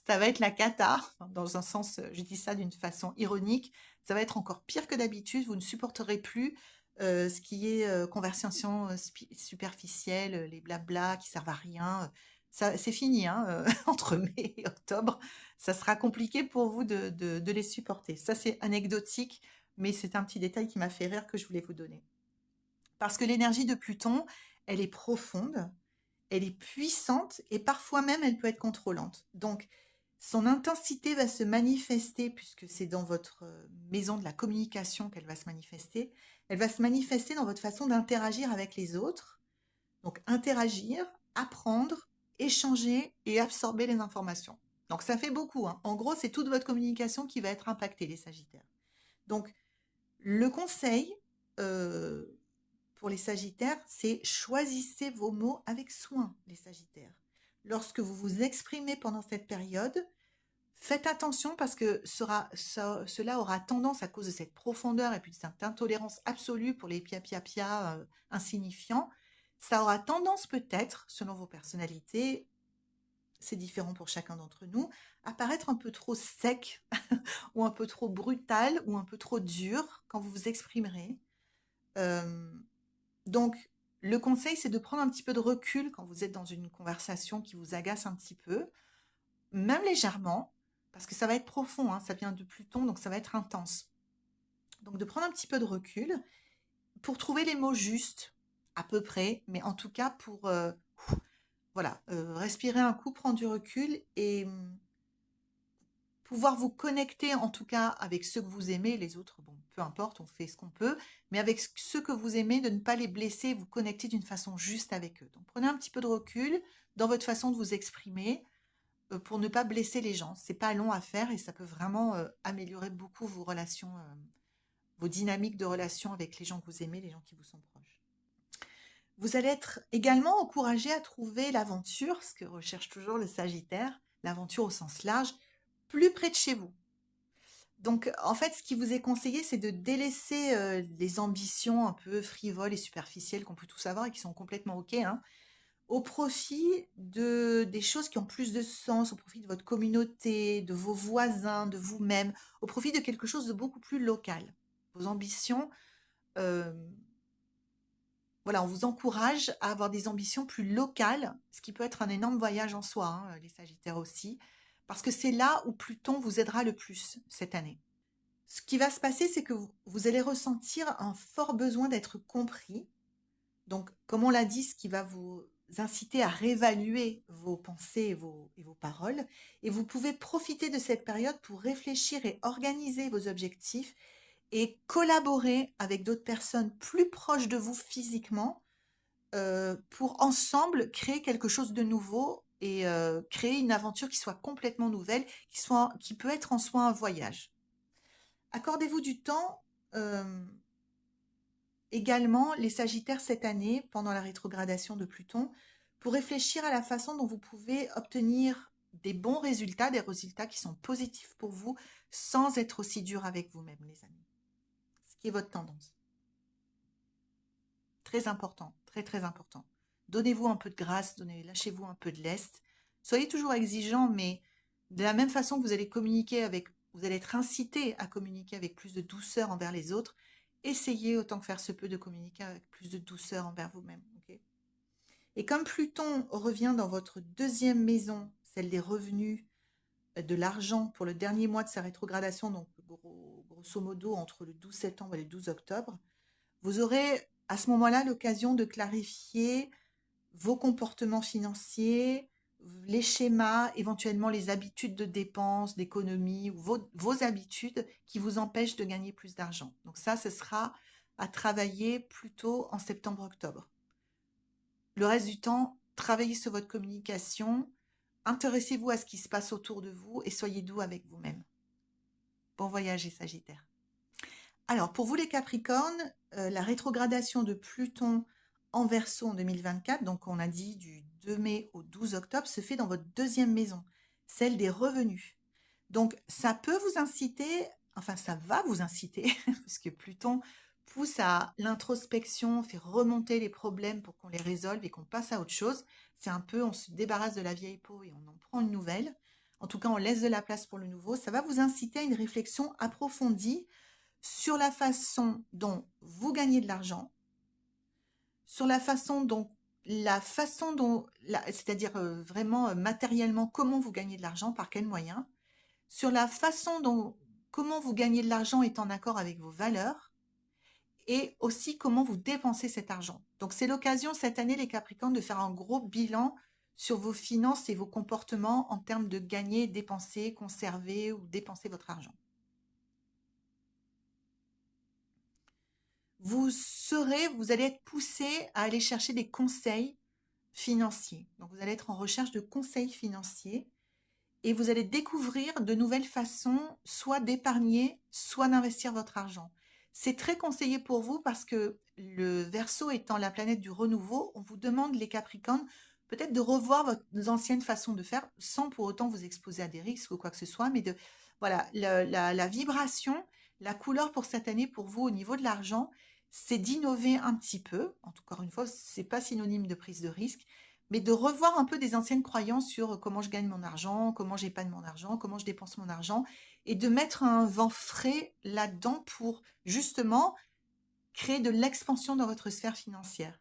ça va être la cata, dans un sens, je dis ça d'une façon ironique, ça va être encore pire que d'habitude, vous ne supporterez plus ce qui est conversation superficielle, les blabla qui servent à rien. Ça, c'est fini, hein, entre mai et octobre. Ça sera compliqué pour vous de les supporter. Ça, c'est anecdotique, mais c'est un petit détail qui m'a fait rire que je voulais vous donner. Parce que l'énergie de Pluton, elle est profonde, elle est puissante et parfois même elle peut être contrôlante. Donc, son intensité va se manifester, puisque c'est dans votre maison de la communication qu'elle va se manifester, elle va se manifester dans votre façon d'interagir avec les autres. Donc, interagir, apprendre, échanger et absorber les informations. Donc, ça fait beaucoup, hein. En gros, c'est toute votre communication qui va être impactée, les Sagittaires. Donc, le conseil euh, pour les Sagittaires, c'est choisissez vos mots avec soin, les Sagittaires. Lorsque vous vous exprimez pendant cette période, faites attention parce que cela aura tendance, à cause de cette profondeur et puis de cette intolérance absolue pour les pia-pia-pia insignifiants, ça aura tendance peut-être, selon vos personnalités, c'est différent pour chacun d'entre nous, à paraître un peu trop sec ou un peu trop brutal ou un peu trop dur quand vous vous exprimerez. Euh, donc, le conseil, c'est de prendre un petit peu de recul quand vous êtes dans une conversation qui vous agace un petit peu, même légèrement, parce que ça va être profond, hein, ça vient de Pluton, donc ça va être intense. Donc, de prendre un petit peu de recul pour trouver les mots justes, à peu près, mais en tout cas pour voilà, respirer un coup, prendre du recul et pouvoir vous connecter en tout cas avec ceux que vous aimez, les autres, bon, peu importe, on fait ce qu'on peut, mais avec ceux que vous aimez, de ne pas les blesser, vous connecter d'une façon juste avec eux. Donc prenez un petit peu de recul dans votre façon de vous exprimer pour ne pas blesser les gens. C'est pas long à faire et ça peut vraiment améliorer beaucoup vos relations, vos dynamiques de relations avec les gens que vous aimez, les gens qui vous sont proches. Vous allez être également encouragé à trouver l'aventure, ce que recherche toujours le Sagittaire, l'aventure au sens large, plus près de chez vous. Donc, en fait, ce qui vous est conseillé, c'est de délaisser les ambitions un peu frivoles et superficielles qu'on peut tous avoir et qui sont complètement OK, hein, au profit des choses qui ont plus de sens, au profit de votre communauté, de vos voisins, de vous-même, au profit de quelque chose de beaucoup plus local. Vos ambitions, euh, voilà, on vous encourage à avoir des ambitions plus locales, ce qui peut être un énorme voyage en soi, hein, les Sagittaires aussi, parce que c'est là où Pluton vous aidera le plus cette année. Ce qui va se passer, c'est que vous allez ressentir un fort besoin d'être compris. Donc, comme on l'a dit, ce qui va vous inciter à réévaluer vos pensées et vos paroles. Et vous pouvez profiter de cette période pour réfléchir et organiser vos objectifs et collaborer avec d'autres personnes plus proches de vous physiquement pour ensemble créer quelque chose de nouveau et créer une aventure qui soit complètement nouvelle, qui peut être en soi un voyage. Accordez-vous du temps. Également, les Sagittaires cette année, pendant la rétrogradation de Pluton, pour réfléchir à la façon dont vous pouvez obtenir des bons résultats, des résultats qui sont positifs pour vous, sans être aussi dur avec vous-même, les amis. Ce qui est votre tendance. Très important, très très important. Donnez-vous un peu de grâce, lâchez-vous un peu de lest. Soyez toujours exigeant, mais de la même façon que vous allez communiquer avec, vous allez être incité à communiquer avec plus de douceur envers les autres. Essayez autant que faire se peut de communiquer avec plus de douceur envers vous-même. Ok. Et comme Pluton revient dans votre deuxième maison, celle des revenus, de l'argent pour le dernier mois de sa rétrogradation, donc grosso modo entre le 12 septembre et le 12 octobre, vous aurez à ce moment-là l'occasion de clarifier vos comportements financiers, les schémas, éventuellement les habitudes de dépenses, d'économie, ou vos habitudes qui vous empêchent de gagner plus d'argent. Donc ça, ce sera à travailler plutôt en septembre-octobre. Le reste du temps, travaillez sur votre communication, intéressez-vous à ce qui se passe autour de vous et soyez doux avec vous-même. Bon voyage, les Sagittaires. Alors, pour vous les Capricornes, la rétrogradation de Pluton en Verseau en 2024, donc on a dit du 2 mai au 12 octobre, se fait dans votre deuxième maison, celle des revenus. Donc, ça peut vous inciter, enfin ça va vous inciter, parce que Pluton pousse à l'introspection, fait remonter les problèmes pour qu'on les résolve et qu'on passe à autre chose. C'est un peu, on se débarrasse de la vieille peau et on en prend une nouvelle. En tout cas, on laisse de la place pour le nouveau. Ça va vous inciter à une réflexion approfondie sur la façon dont vous gagnez de l'argent, sur c'est-à-dire vraiment matériellement, comment vous gagnez de l'argent, par quels moyens, sur la façon dont, comment vous gagnez de l'argent est en accord avec vos valeurs, et aussi comment vous dépensez cet argent. Donc c'est l'occasion cette année, les Capricornes, de faire un gros bilan sur vos finances et vos comportements en termes de gagner, dépenser, conserver ou dépenser votre argent. Vous allez être poussé à aller chercher des conseils financiers. Donc, vous allez être en recherche de conseils financiers et vous allez découvrir de nouvelles façons, soit d'épargner, soit d'investir votre argent. C'est très conseillé pour vous parce que le Verseau étant la planète du renouveau, on vous demande, les Capricornes, peut-être de revoir vos anciennes façons de faire sans pour autant vous exposer à des risques ou quoi que ce soit, mais voilà, la vibration, la couleur pour cette année pour vous au niveau de l'argent, c'est d'innover un petit peu. Encore une fois, c'est pas synonyme de prise de risque, mais de revoir un peu des anciennes croyances sur comment je gagne mon argent, comment j'épargne mon argent, comment je dépense mon argent, et de mettre un vent frais là-dedans pour justement créer de l'expansion dans votre sphère financière.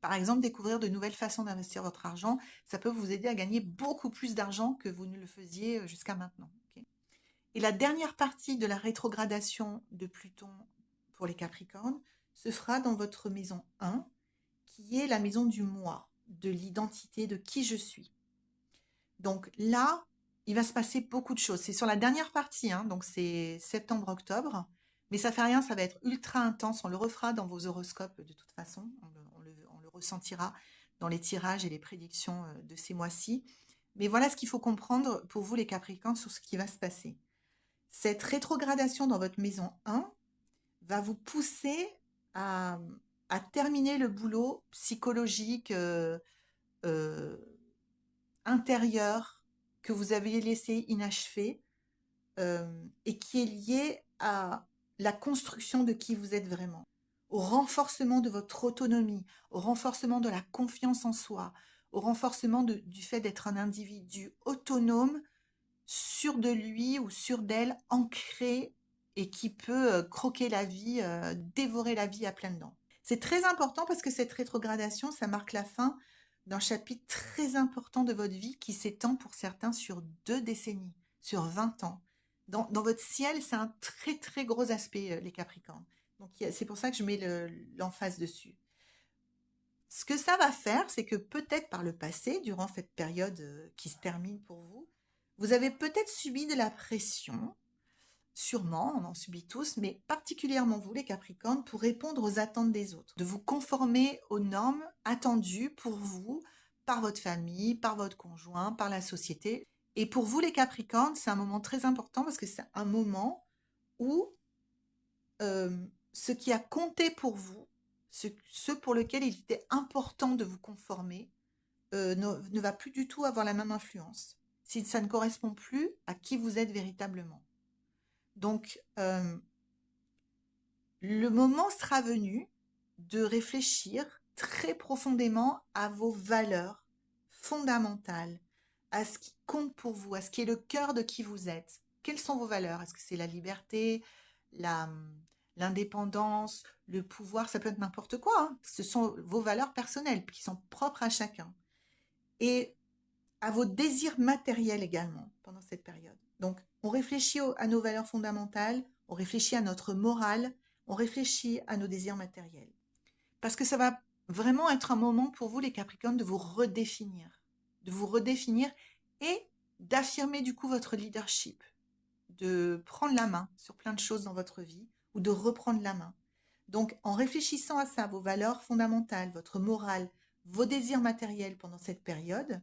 Par exemple, découvrir de nouvelles façons d'investir votre argent, ça peut vous aider à gagner beaucoup plus d'argent que vous ne le faisiez jusqu'à maintenant. Okay. Et la dernière partie de la rétrogradation de Pluton pour les Capricornes se fera dans votre maison 1, qui est la maison du moi, de l'identité, de qui je suis. Donc là, il va se passer beaucoup de choses. C'est sur la dernière partie, hein, donc c'est septembre-octobre, mais ça fait rien, ça va être ultra intense. On le refera dans vos horoscopes de toute façon, on le ressentira dans les tirages et les prédictions de ces mois-ci. Mais voilà ce qu'il faut comprendre pour vous les Capricornes sur ce qui va se passer. Cette rétrogradation dans votre maison 1 va vous pousser à, à terminer le boulot psychologique euh, intérieur que vous aviez laissé inachevé et qui est lié à la construction de qui vous êtes vraiment, au renforcement de votre autonomie, au renforcement de la confiance en soi, au renforcement du fait d'être un individu autonome, sûr de lui ou sûr d'elle, ancré et qui peut croquer la vie, dévorer la vie à pleines dents. C'est très important parce que cette rétrogradation, ça marque la fin d'un chapitre très important de votre vie qui s'étend pour certains sur 2 décennies, sur 20 ans. Dans votre ciel, c'est un très très gros aspect, les Capricornes. Donc c'est pour ça que je mets l'emphase dessus. Ce que ça va faire, c'est que peut-être par le passé, durant cette période qui se termine pour vous, vous avez peut-être subi de la pression sûrement, on en subit tous, mais particulièrement vous, les Capricornes, pour répondre aux attentes des autres, de vous conformer aux normes attendues pour vous, par votre famille, par votre conjoint, par la société. Et pour vous, les Capricornes, c'est un moment très important parce que c'est un moment où ce qui a compté pour vous, ce pour lequel il était important de vous conformer, ne va plus du tout avoir la même influence, si ça ne correspond plus à qui vous êtes véritablement. Donc, le moment sera venu de réfléchir très profondément à vos valeurs fondamentales, à ce qui compte pour vous, à ce qui est le cœur de qui vous êtes. Quelles sont vos valeurs? Est-ce que c'est la liberté, la, l'indépendance, le pouvoir? Ça peut être n'importe quoi, hein. Ce sont vos valeurs personnelles qui sont propres à chacun. Et à vos désirs matériels également pendant cette période. Donc, on réfléchit à nos valeurs fondamentales, on réfléchit à notre morale, on réfléchit à nos désirs matériels. Parce que ça va vraiment être un moment pour vous, les Capricornes, de vous redéfinir et d'affirmer du coup votre leadership, de prendre la main sur plein de choses dans votre vie ou de reprendre la main. Donc, en réfléchissant à ça, vos valeurs fondamentales, votre morale, vos désirs matériels pendant cette période,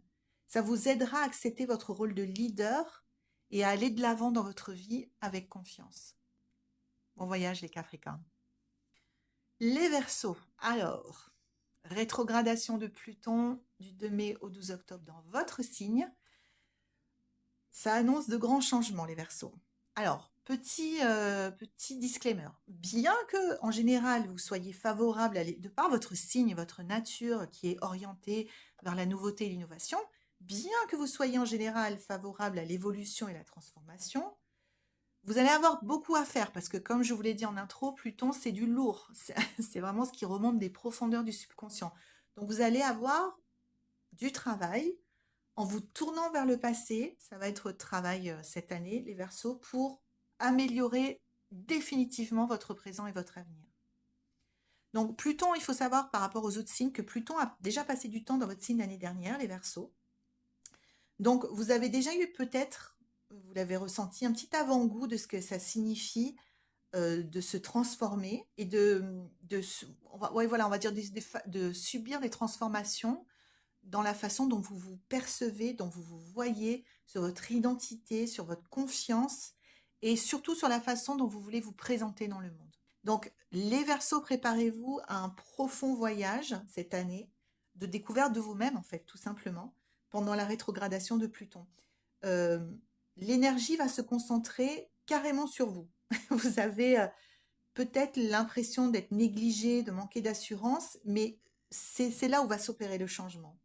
ça vous aidera à accepter votre rôle de leader et à aller de l'avant dans votre vie avec confiance. Bon voyage les Capricornes. Les Verseaux. Alors, rétrogradation de Pluton du 2 mai au 12 octobre dans votre signe. Ça annonce de grands changements, les Verseaux. Alors, petit disclaimer. Bien que, en général, vous soyez favorable, de par votre signe, votre nature qui est orientée vers la nouveauté et l'innovation, bien que vous soyez en général favorable à l'évolution et la transformation, vous allez avoir beaucoup à faire parce que, comme je vous l'ai dit en intro, Pluton, c'est du lourd. C'est vraiment ce qui remonte des profondeurs du subconscient. Donc, vous allez avoir du travail en vous tournant vers le passé. Ça va être votre travail cette année, les Verseaux, pour améliorer définitivement votre présent et votre avenir. Donc, Pluton, il faut savoir par rapport aux autres signes que Pluton a déjà passé du temps dans votre signe l'année dernière, les Verseaux. Donc, vous avez déjà eu peut-être, vous l'avez ressenti, un petit avant-goût de ce que ça signifie de se transformer et on va dire de subir des transformations dans la façon dont vous vous percevez, dont vous vous voyez, sur votre identité, sur votre confiance et surtout sur la façon dont vous voulez vous présenter dans le monde. Donc, les Verseaux, préparez-vous à un profond voyage cette année de découverte de vous-même, en fait, tout simplement, pendant la rétrogradation de Pluton. Euh, L'énergie va se concentrer carrément sur vous. Vous avez peut-être l'impression d'être négligé, de manquer d'assurance, mais c'est là où va s'opérer le changement.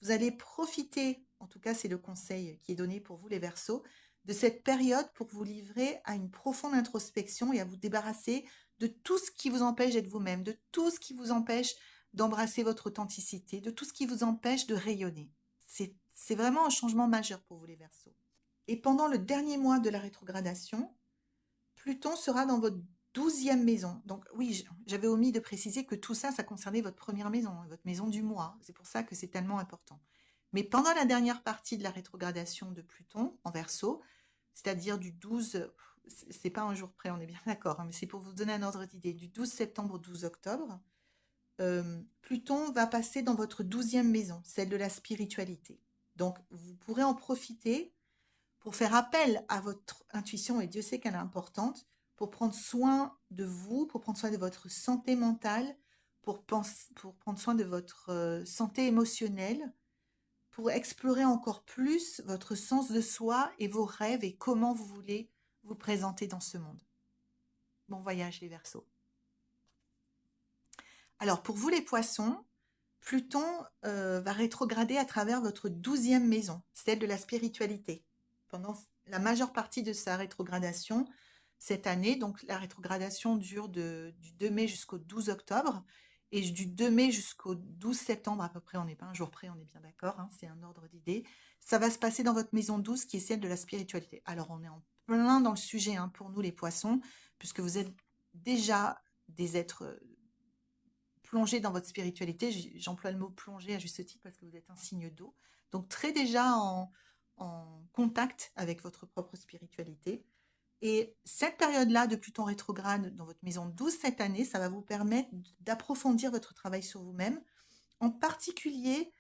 Vous allez profiter, en tout cas c'est le conseil qui est donné pour vous les Verseaux, de cette période pour vous livrer à une profonde introspection et à vous débarrasser de tout ce qui vous empêche d'être vous-même, de tout ce qui vous empêche d'embrasser votre authenticité, de tout ce qui vous empêche de rayonner. C'est vraiment un changement majeur pour vous les Verseaux. Et pendant le dernier mois de la rétrogradation, Pluton sera dans votre 12e maison. Donc oui, j'avais omis de préciser que tout ça, ça concernait votre première maison, votre maison du mois. C'est pour ça que c'est tellement important. Mais pendant la dernière partie de la rétrogradation de Pluton en Verseau, c'est-à-dire du 12, c'est pas un jour près, on est bien d'accord, hein, mais c'est pour vous donner un ordre d'idée, du 12 septembre au 12 octobre, Pluton va passer dans votre 12e maison, celle de la spiritualité. Donc vous pourrez en profiter pour faire appel à votre intuition, et Dieu sait qu'elle est importante, pour prendre soin de vous, pour prendre soin de votre santé mentale, pour prendre soin de votre santé émotionnelle, pour explorer encore plus votre sens de soi et vos rêves et comment vous voulez vous présenter dans ce monde. Bon voyage les Verseaux. Alors pour vous les Poissons, Pluton va rétrograder à travers votre 12e maison, celle de la spiritualité. Pendant la majeure partie de sa rétrogradation cette année, donc la rétrogradation dure du 2 mai jusqu'au 12 octobre, et du 2 mai jusqu'au 12 septembre à peu près, on n'est pas un jour près, on est bien d'accord, hein, c'est un ordre d'idée. Ça va se passer dans votre maison 12 qui est celle de la spiritualité. Alors on est en plein dans le sujet hein, pour nous les Poissons, puisque vous êtes déjà des êtres plonger dans votre spiritualité. J'emploie le mot plonger à juste titre parce que vous êtes un signe d'eau. Donc très déjà en contact avec votre propre spiritualité. Et cette période-là de Pluton rétrograde dans votre maison 12 cette année, ça va vous permettre d'approfondir votre travail sur vous-même, en particulier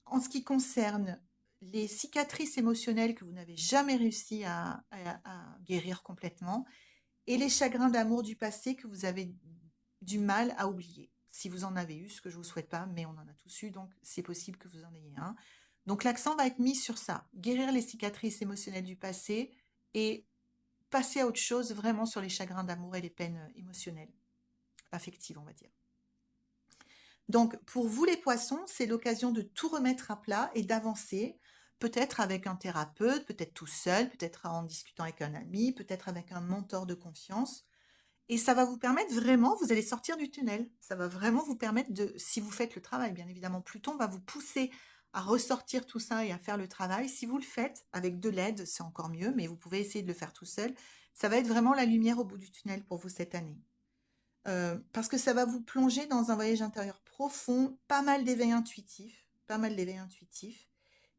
en ce qui concerne les cicatrices émotionnelles que vous n'avez jamais réussi à guérir complètement et les chagrins d'amour du passé que vous avez du mal à oublier. Si vous en avez eu, ce que je ne vous souhaite pas, mais on en a tous eu, donc c'est possible que vous en ayez un. Donc l'accent va être mis sur ça, guérir les cicatrices émotionnelles du passé et passer à autre chose vraiment sur les chagrins d'amour et les peines émotionnelles, affectives, on va dire. Donc, pour vous les poissons, c'est l'occasion de tout remettre à plat et d'avancer, peut-être avec un thérapeute, peut-être tout seul, peut-être en discutant avec un ami, peut-être avec un mentor de confiance. Et ça va vous permettre vraiment, vous allez sortir du tunnel. Ça va vraiment vous permettre de, si vous faites le travail, bien évidemment, Pluton va vous pousser à ressortir tout ça et à faire le travail. Si vous le faites avec de l'aide, c'est encore mieux, mais vous pouvez essayer de le faire tout seul. Ça va être vraiment la lumière au bout du tunnel pour vous cette année. Parce que ça va vous plonger dans un voyage intérieur profond, pas mal d'éveil intuitif, pas mal d'éveil intuitif.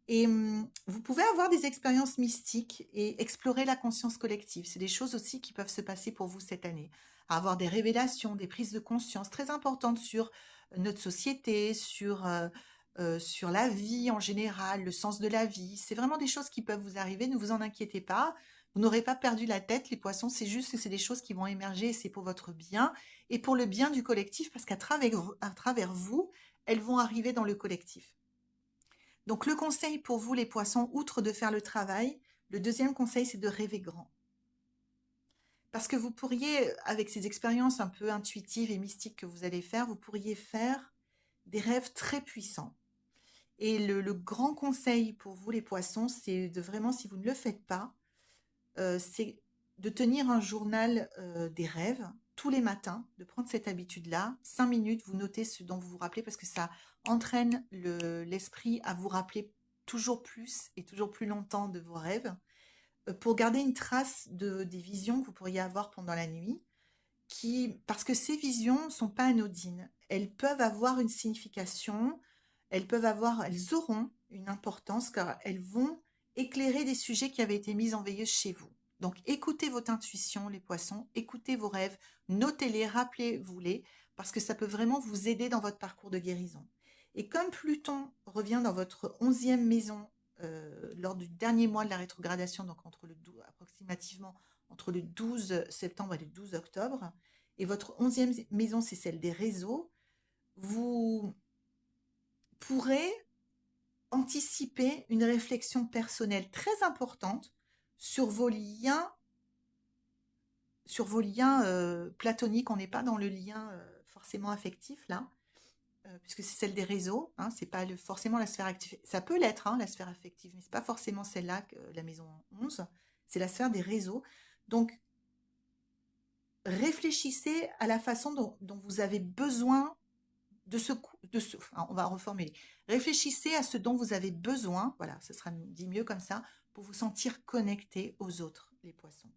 Et vous pouvez avoir des expériences mystiques et explorer la conscience collective. C'est des choses aussi qui peuvent se passer pour vous cette année. Avoir des révélations, des prises de conscience très importantes sur notre société, sur la vie en général, le sens de la vie. C'est vraiment des choses qui peuvent vous arriver, ne vous en inquiétez pas. Vous n'aurez pas perdu la tête, les poissons, c'est juste que c'est des choses qui vont émerger et c'est pour votre bien et pour le bien du collectif parce à travers vous, elles vont arriver dans le collectif. Donc le conseil pour vous les poissons, outre de faire le travail, le deuxième conseil c'est de rêver grand. Parce que vous pourriez, avec ces expériences un peu intuitives et mystiques que vous allez faire, vous pourriez faire des rêves très puissants. Et le grand conseil pour vous les poissons, c'est de vraiment, si vous ne le faites pas, c'est de tenir un journal des rêves tous les matins, de prendre cette habitude-là, 5 minutes, vous notez ce dont vous vous rappelez parce que ça entraîne l'esprit à vous rappeler toujours plus et toujours plus longtemps de vos rêves, pour garder une trace des visions que vous pourriez avoir pendant la nuit, parce que ces visions ne sont pas anodines. Elles peuvent avoir une signification, elles auront une importance car elles vont éclairer des sujets qui avaient été mis en veilleuse chez vous. Donc écoutez votre intuition, les poissons, écoutez vos rêves, notez-les, rappelez-vous-les, parce que ça peut vraiment vous aider dans votre parcours de guérison. Et comme Pluton revient dans votre 11e maison lors du dernier mois de la rétrogradation, donc approximativement entre le 12 septembre et le 12 octobre, et votre 11e maison, c'est celle des réseaux, vous pourrez anticiper une réflexion personnelle très importante sur vos liens platoniques. On n'est pas dans le lien forcément affectif là, puisque c'est celle des réseaux. Hein, c'est pas forcément la sphère active. Ça peut l'être, hein, la sphère affective, mais c'est pas forcément celle-là, la maison 11. C'est la sphère des réseaux. Donc, réfléchissez à la façon dont vous avez besoin enfin, on va reformuler. Réfléchissez à ce dont vous avez besoin, voilà, ce sera dit mieux comme ça, pour vous sentir connecté aux autres, les poissons.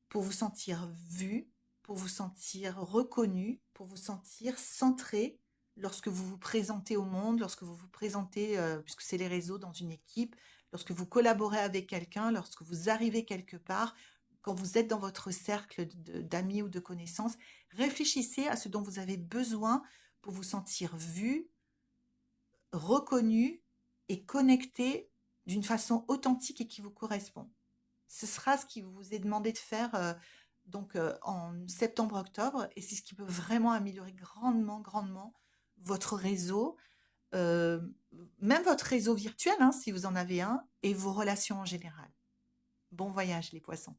Pour vous sentir vu, pour vous sentir reconnu, pour vous sentir centré lorsque vous vous présentez au monde, lorsque vous vous présentez, puisque c'est les réseaux dans une équipe, lorsque vous collaborez avec quelqu'un, lorsque vous arrivez quelque part, quand vous êtes dans votre cercle d'amis ou de connaissances, réfléchissez à ce dont vous avez besoin pour vous sentir vu, reconnu et connecté d'une façon authentique et qui vous correspond. Ce sera ce qui vous est demandé de faire en septembre-octobre et c'est ce qui peut vraiment améliorer grandement, grandement votre réseau, euh, même votre réseau virtuel, hein, si vous en avez un, et vos relations en général. Bon voyage les poissons.